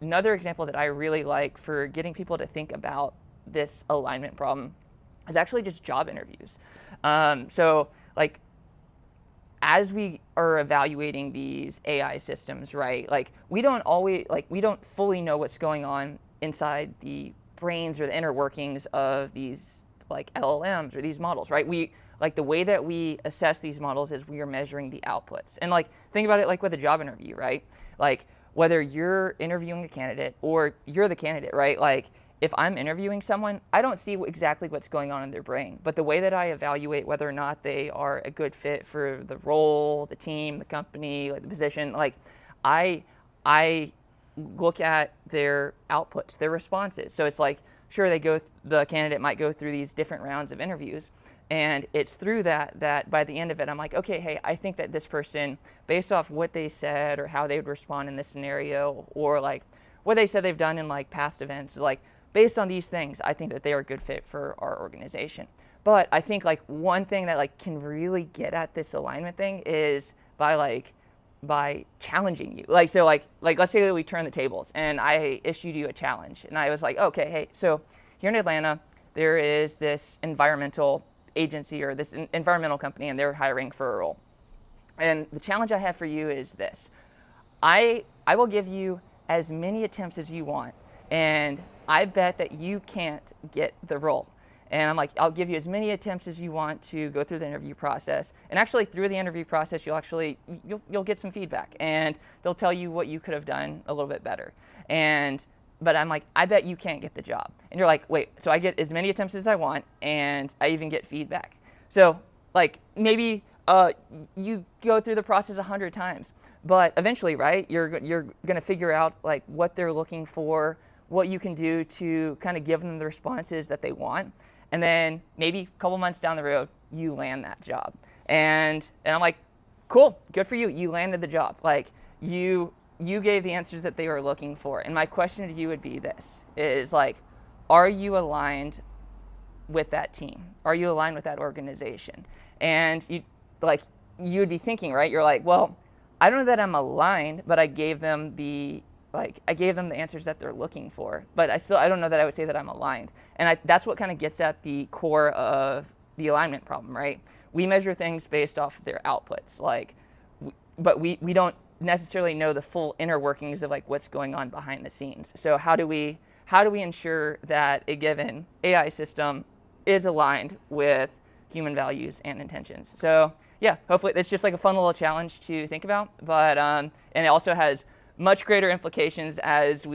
Another example that I really like for getting people to think about this alignment problem is actually just job interviews. So like as we are evaluating these AI systems, right? Like we don't fully know what's going on inside the brains or the inner workings of these like LLMs or these models, right? We like the way that we assess these models is we are measuring the outputs. And like think about it like with a job interview, right? Like whether you're interviewing a candidate or you're the candidate, right? Like if I'm interviewing someone, I don't see exactly what's going on in their brain, but the way that I evaluate whether or not they are a good fit for the role, the team, the company, like the position, like I I look at their outputs, their responses. So it's like, sure, the candidate might go through these different rounds of interviews, and it's through that by the end of it, I'm like, okay, hey, I think that this person, based off what they said or how they would respond in this scenario, or like what they said they've done in like past events, like based on these things, I think that they are a good fit for our organization. But I think like one thing that like can really get at this alignment thing is by challenging you. Like so like let's say that we turn the tables and I issued you a challenge and I was like, okay, hey, so here in Atlanta there is this environmental agency or this environmental company and they're hiring for a role. And the challenge I have for you is this. I will give you as many attempts as you want, and I bet that you can't get the role. And I'm like, I'll give you as many attempts as you want to go through the interview process. And actually, through the interview process, you'll get some feedback, and they'll tell you what you could have done a little bit better. But I'm like, I bet you can't get the job. And you're like, wait, so I get as many attempts as I want, and I even get feedback. So like maybe you go through the process 100 times, but eventually, right, you're going to figure out like what they're looking for, what you can do to kind of give them the responses that they want. And then maybe a couple months down the road, you land that job. And I'm like, cool, good for you. You landed the job. Like you gave the answers that they were looking for. And my question to you would be this, is like, are you aligned with that team? Are you aligned with that organization? And you'd be thinking, right? You're like, well, I don't know that I'm aligned, but I gave them the answers that they're looking for. But I don't know that I would say that I'm aligned. And that's what kind of gets at the core of the alignment problem, right? We measure things based off their outputs, but we don't necessarily know the full inner workings of like what's going on behind the scenes. So how do we ensure that a given AI system is aligned with human values and intentions? So yeah, hopefully it's just like a fun little challenge to think about, but and it also has much greater implications as we